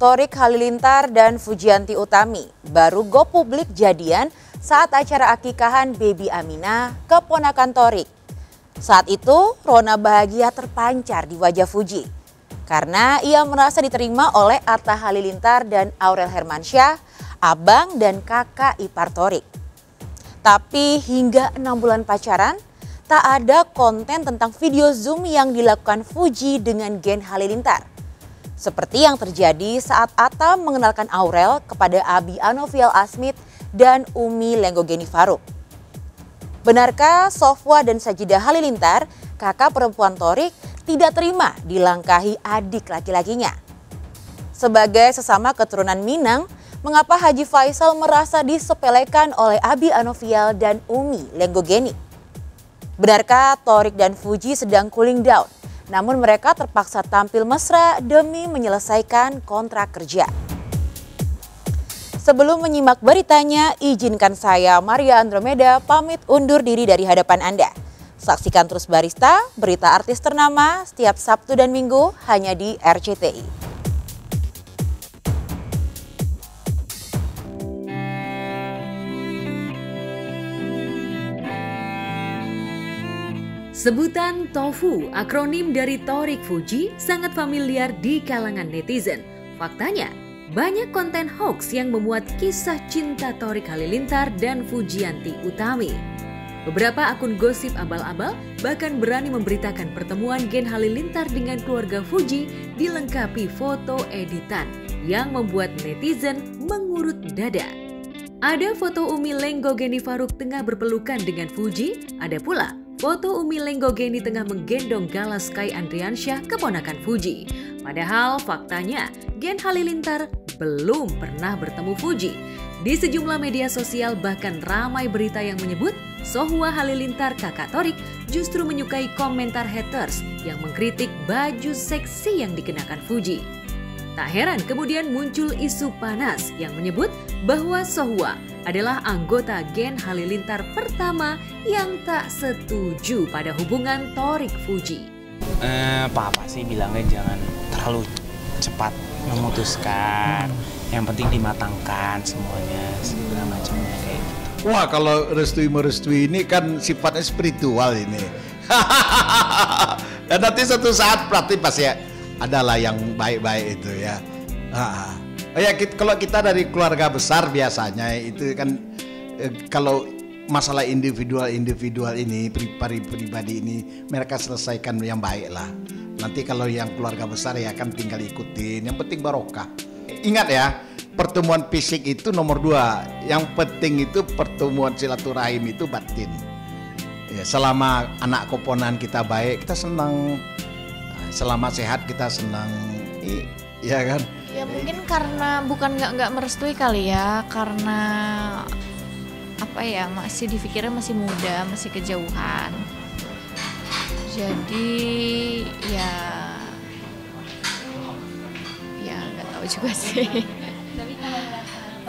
Thorik Halilintar dan Fujianti Utami baru go publik jadian saat acara akikahan Baby Aminah, keponakan Thorik. Saat itu, rona bahagia terpancar di wajah Fuji karena ia merasa diterima oleh Atta Halilintar dan Aurel Hermansyah, abang dan kakak ipar Thorik. Tapi hingga 6 bulan pacaran, tak ada konten tentang video Zoom yang dilakukan Fuji dengan Gen Halilintar. Seperti yang terjadi saat Atta mengenalkan Aurel kepada Abi Anovial Asmit dan Umi Lenggogeni Faruk. Benarkah Sohwa dan Sajidah Halilintar, kakak perempuan Thorik, tidak terima dilangkahi adik laki-lakinya? Sebagai sesama keturunan Minang, mengapa Haji Faisal merasa disepelekan oleh Abi Anovial dan Umi Lenggogeni? Benarkah Thorik dan Fuji sedang cooling down, namun mereka terpaksa tampil mesra demi menyelesaikan kontrak kerja? Sebelum menyimak beritanya, izinkan saya, Maria Andromeda, pamit undur diri dari hadapan Anda. Saksikan terus Barista, berita artis ternama setiap Sabtu dan Minggu hanya di RCTI. Sebutan tofu, akronim dari Thorik Fuji, sangat familiar di kalangan netizen. Faktanya, banyak konten hoax yang memuat kisah cinta Thorik Halilintar dan Fujianti Utami. Beberapa akun gosip abal-abal bahkan berani memberitakan pertemuan Gen Halilintar dengan keluarga Fuji dilengkapi foto editan yang membuat netizen mengurut dada. Ada foto Umi Lenggogeni Faruk tengah berpelukan dengan Fuji, ada pula foto Umi Lenggogeni tengah menggendong Galas Sky Andriansyah, keponakan Fuji. Padahal faktanya Gen Halilintar belum pernah bertemu Fuji. Di sejumlah media sosial bahkan ramai berita yang menyebut Sohwa Halilintar, kakak Thorik, justru menyukai komentar haters yang mengkritik baju seksi yang dikenakan Fuji. Tak heran kemudian muncul isu panas yang menyebut bahwa Sohwa adalah anggota Gen Halilintar pertama yang tak setuju pada hubungan Thorik Fuji. Papa sih bilangnya jangan terlalu cepat memutuskan. Yang penting dimatangkan semuanya, segala macamnya kayak gitu. Wah, kalau merestui ini kan sifatnya spiritual ini. Dan nanti suatu saat berarti pasti ya adalah yang baik-baik itu ya. Kalau kita dari keluarga besar biasanya itu kan kalau masalah individual ini pribadi ini mereka selesaikan yang baik lah. Nanti kalau yang keluarga besar ya kan tinggal ikutin. Yang penting barokah. Ingat ya, pertemuan fisik itu nomor 2. Yang penting itu pertemuan silaturahim itu batin. Ya, selama anak keponakan kita baik, kita senang. Selama sehat kita senang. Iya kan? Ya mungkin karena bukan nggak merestui kali ya, karena apa ya, masih dipikirnya masih muda, masih kejauhan. Jadi ya nggak tahu juga sih.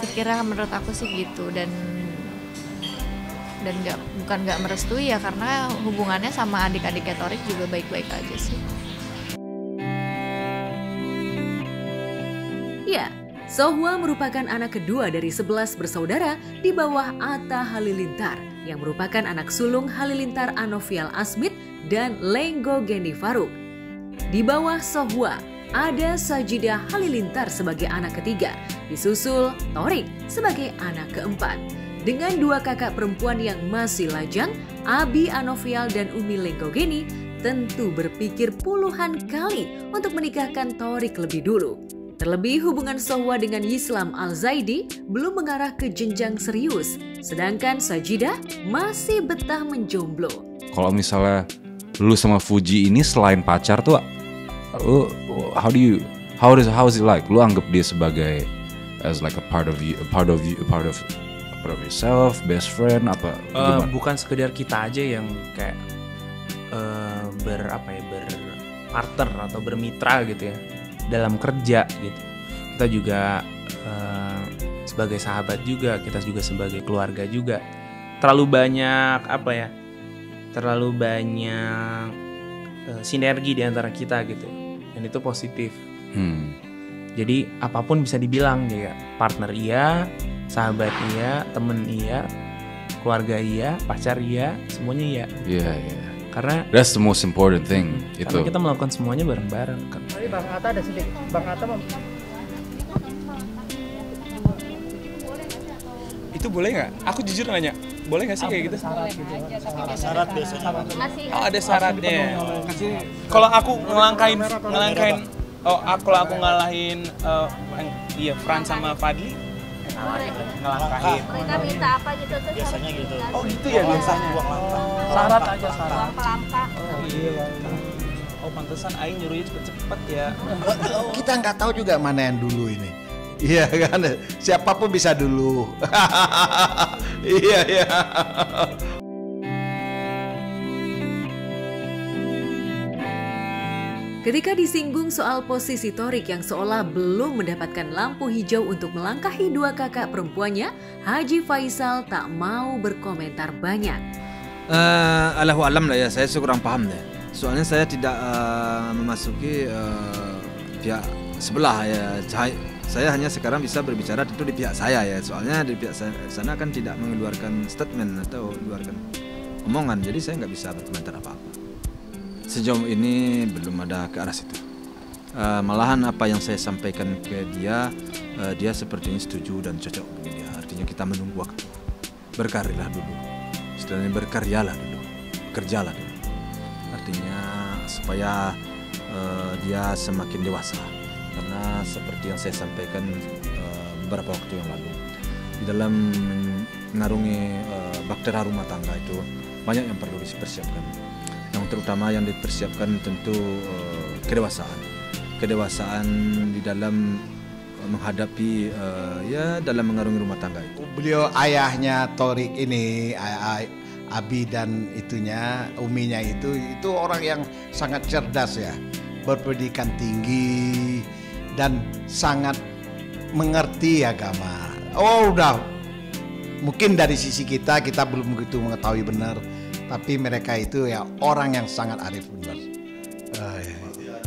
Pikirnya menurut aku sih gitu, dan bukan nggak merestui ya, karena hubungannya sama adik-adiknya Thorik juga baik-baik aja sih. Ya, Sohwa merupakan anak kedua dari 11 bersaudara di bawah Atta Halilintar yang merupakan anak sulung Halilintar Anovial Asmit dan Lenggogeni Faruk. Di bawah Sohwa ada Sajidah Halilintar sebagai anak ketiga, disusul Thorik sebagai anak keempat. Dengan 2 kakak perempuan yang masih lajang, Abi Anovial dan Umi Lenggogeni tentu berpikir puluhan kali untuk menikahkan Thorik lebih dulu. Terlebih hubungan Sohwa dengan Yislam Al-Zaidi belum mengarah ke jenjang serius, sedangkan Sajidah masih betah menjomblo. Kalau misalnya lu sama Fuji ini selain pacar tuh, how is it like? Lu anggap dia sebagai as like a part of yourself, best friend apa? Bukan sekedar kita aja yang kayak berpartner atau bermitra gitu ya. Dalam kerja gitu, kita juga sebagai sahabat juga, kita juga sebagai keluarga juga. Terlalu banyak sinergi di antara kita gitu, dan itu positif. Jadi apapun bisa dibilang dia, partner iya, sahabat iya, temen iya, keluarga iya, pacar iya, semuanya iya. Iya, iya. Karena That's the most important thing. karena Itu. kita melakukan semuanya bareng-bareng kan. Tadi Bang Atta ada sedikit. Bang Atta Itu boleh nggak? Aku jujur nanya, boleh nggak sih kayak gitu? syarat biasanya. Oh ada syaratnya. Kalau aku ngelangkain, kalau aku ngalahin, iya Fran sama Fadli, ngelangkain. Mereka minta apa gitu tuh? Biasanya gitu. Oh gitu ya biasanya. Uang langka. Syarat aja syarat. Uang pelangka. Oh iya. Oh pantesan Aing nyuruhnya cepet-cepet ya. Kita nggak tahu juga mana yang dulu ini. Iya kan, siapapun bisa dulu. Iya iya. Ketika disinggung soal posisi Thorik yang seolah belum mendapatkan lampu hijau untuk melangkahi dua kakak perempuannya, Haji Faisal tak mau berkomentar banyak. Allahu alam lah ya, saya kurang paham deh. Soalnya saya tidak memasuki pihak sebelah ya. Saya hanya sekarang bisa berbicara tentu di pihak saya ya. Soalnya di pihak sana kan tidak mengeluarkan statement atau mengeluarkan omongan, jadi saya nggak bisa berkomentar apa-apa. Sejauh ini belum ada ke arah situ. Malahan apa yang saya sampaikan ke dia, dia sepertinya setuju dan cocok dengan dia. Artinya kita menunggu waktu. Berkarirlah dulu. Istilahnya berkaryalah dulu, bekerjalah dulu. Artinya supaya dia semakin dewasa. Karena seperti yang saya sampaikan beberapa waktu yang lalu, di dalam mengarungi bahtera rumah tangga itu banyak yang perlu dipersiapkan. Yang terutama yang dipersiapkan tentu kedewasaan di dalam menghadapi ya dalam mengarungi rumah tangga itu. Beliau ayahnya Thorik ini, Abi dan itunya, uminya itu orang yang sangat cerdas ya, berpendidikan tinggi dan sangat mengerti agama. Oh udah, mungkin dari sisi kita belum begitu mengetahui benar, tapi mereka itu ya orang yang sangat arif benar. Ya.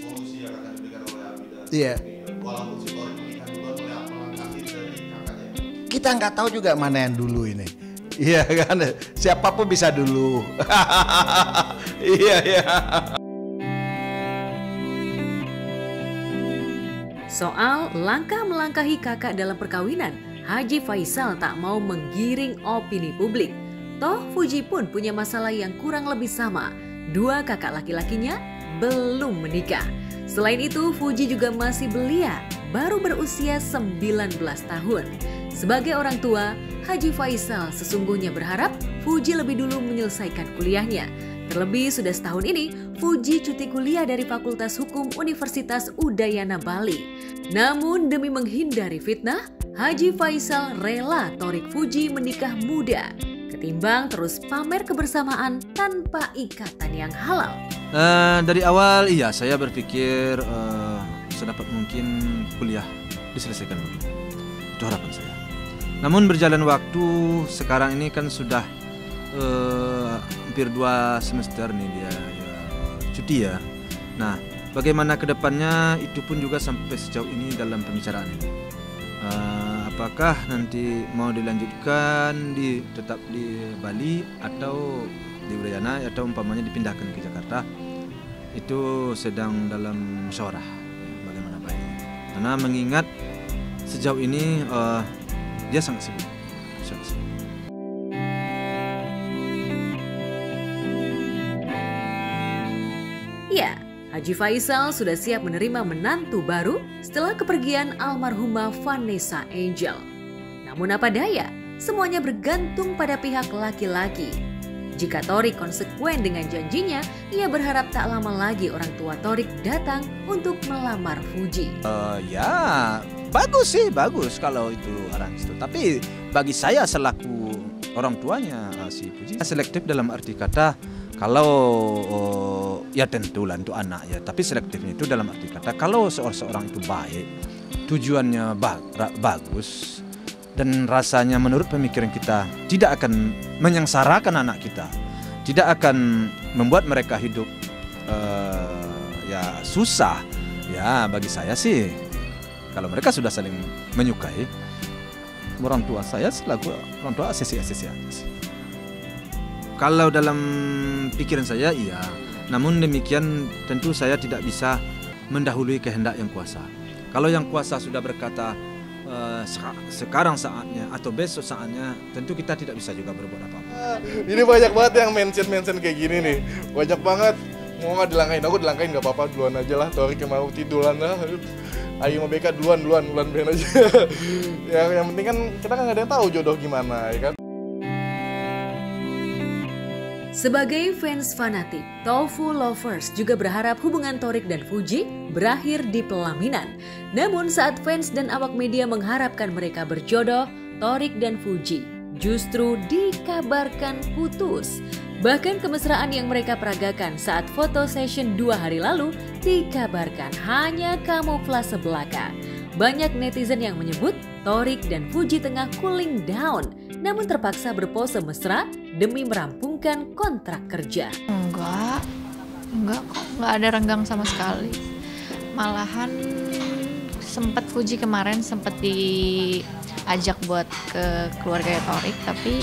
Solusi yang akan diberikan oleh Abi dan Iya. walaupun si Thorik menikah duluan oleh melangkahi dari kakaknya. Kita nggak tahu juga mana yang dulu ini. Iya kan, siapapun bisa dulu. Iya iya. Soal langkah melangkahi kakak dalam perkawinan, Haji Faisal tak mau menggiring opini publik. Toh Fuji pun punya masalah yang kurang lebih sama. Dua kakak laki-lakinya belum menikah. Selain itu, Fuji juga masih belia, baru berusia 19 tahun. Sebagai orang tua, Haji Faisal sesungguhnya berharap Fuji lebih dulu menyelesaikan kuliahnya. Terlebih sudah setahun ini, Fuji cuti kuliah dari Fakultas Hukum Universitas Udayana Bali. Namun demi menghindari fitnah, Haji Faisal rela Thorik Fuji menikah muda, ketimbang terus pamer kebersamaan tanpa ikatan yang halal. Dari awal iya saya berpikir sedapat mungkin kuliah diselesaikan dulu. Itu harapan saya. Namun berjalan waktu sekarang ini kan sudah hampir 2 semester nih dia ya, cuti ya. Nah, bagaimana kedepannya itu pun juga sampai sejauh ini dalam pembicaraan ini. Apakah nanti mau dilanjutkan tetap di Bali atau di Udayana atau umpamanya dipindahkan ke Jakarta, itu sedang dalam musyawarah bagaimana baiknya. Karena mengingat sejauh ini dia sangat sibuk. Ya, Haji Faisal sudah siap menerima menantu baru setelah kepergian almarhumah Vanessa Angel. Namun apa daya, semuanya bergantung pada pihak laki-laki. Jika Thorik konsekuen dengan janjinya, ia berharap tak lama lagi orang tua Thorik datang untuk melamar Fuji. Ya, bagus sih, bagus kalau itu arah itu. Tapi bagi saya selaku orang tuanya si Fuji selektif dalam arti kata kalau ya tentulah untuk anak ya. Tapi selektifnya itu dalam arti kata kalau seorang itu baik, tujuannya bagus, dan rasanya menurut pemikiran kita tidak akan menyengsarakan anak kita, tidak akan membuat mereka hidup ya susah, Ya bagi saya sih, kalau mereka sudah saling menyukai, orang tua saya selaku orang tua asesi aja sih. Kalau dalam pikiran saya iya, namun demikian tentu saya tidak bisa mendahului kehendak yang kuasa. Kalau yang kuasa sudah berkata sekarang saatnya atau besok saatnya, tentu kita tidak bisa juga berbuat apa-apa. Ini banyak banget yang mention kayak gini nih, banyak banget. Mau nggak dilangkain, aku dilangkain nggak apa-apa, duluan aja lah. Torik yang mau tiduran lah. Ayo mau Beka duluan ben aja. Ya yang penting kan kita kan nggak ada yang tahu jodoh gimana, ya kan. Sebagai fans fanatik, Tofu Lovers juga berharap hubungan Torik dan Fuji berakhir di pelaminan. Namun saat fans dan awak media mengharapkan mereka berjodoh, Torik dan Fuji justru dikabarkan putus. Bahkan kemesraan yang mereka peragakan saat foto session 2 hari lalu dikabarkan hanya kamuflase belaka. Banyak netizen yang menyebut Torik dan Fuji tengah cooling down, namun terpaksa berpose mesra demi merampungkan kontrak kerja. Enggak kok, enggak ada renggang sama sekali. Malahan sempat Fuji kemarin sempat diajak buat ke keluarga Torik, tapi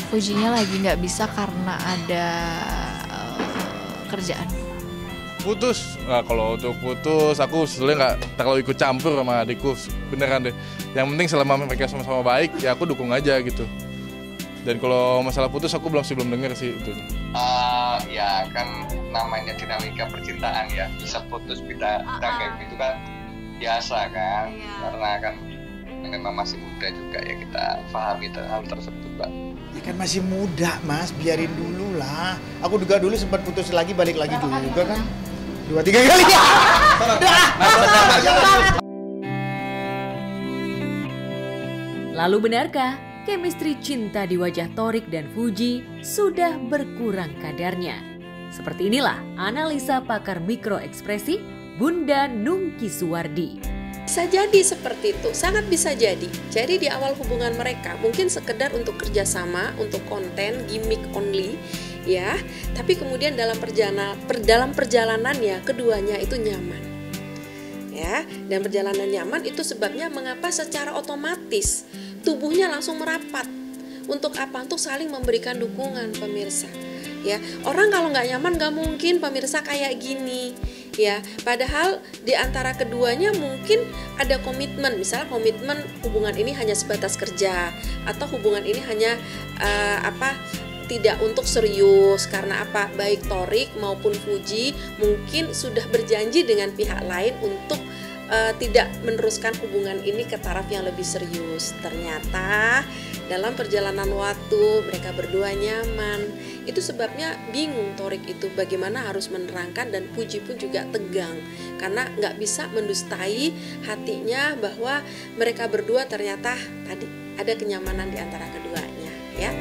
Fujinya lagi nggak bisa karena ada kerjaan. Putus, nah, kalau untuk putus aku sebenarnya nggak terlalu ikut campur sama adikku, beneran deh. Yang penting selama mereka sama-sama baik, ya aku dukung aja gitu. Dan kalau masalah putus aku belum denger sih itu. Ya kan namanya dinamika percintaan ya, bisa putus kita kayak gitu kan biasa kan, karena kan memang masih muda juga ya, kita pahami hal tersebut Pak. Ya kan masih muda Mas, biarin dulu lah. Aku juga dulu sempat putus lagi, balik lagi juga kan. 2-3 kali ya. Lalu benarkah chemistry cinta di wajah Torik dan Fuji sudah berkurang kadarnya? Seperti inilah analisa pakar mikroekspresi Bunda Nungki Suwardi. Bisa jadi seperti itu, sangat bisa jadi. Jadi di awal hubungan mereka mungkin sekedar untuk kerjasama, untuk konten, gimmick only, ya. Tapi kemudian dalam perjalanannya keduanya itu nyaman, ya. Dan perjalanan nyaman itu sebabnya mengapa secara otomatis tubuhnya langsung merapat. Untuk apa? Untuk saling memberikan dukungan, pemirsa. Ya, orang kalau nggak nyaman nggak mungkin pemirsa kayak gini. Ya, padahal di antara keduanya mungkin ada komitmen, misalnya komitmen hubungan ini hanya sebatas kerja atau hubungan ini hanya tidak untuk serius, karena apa? Baik Torik maupun Fuji mungkin sudah berjanji dengan pihak lain untuk tidak meneruskan hubungan ini ke taraf yang lebih serius. Ternyata dalam perjalanan waktu mereka berdua nyaman. Itu sebabnya bingung Torik itu bagaimana harus menerangkan, dan Fuji pun juga tegang karena nggak bisa mendustai hatinya bahwa mereka berdua ternyata tadi ada kenyamanan di antara keduanya, ya.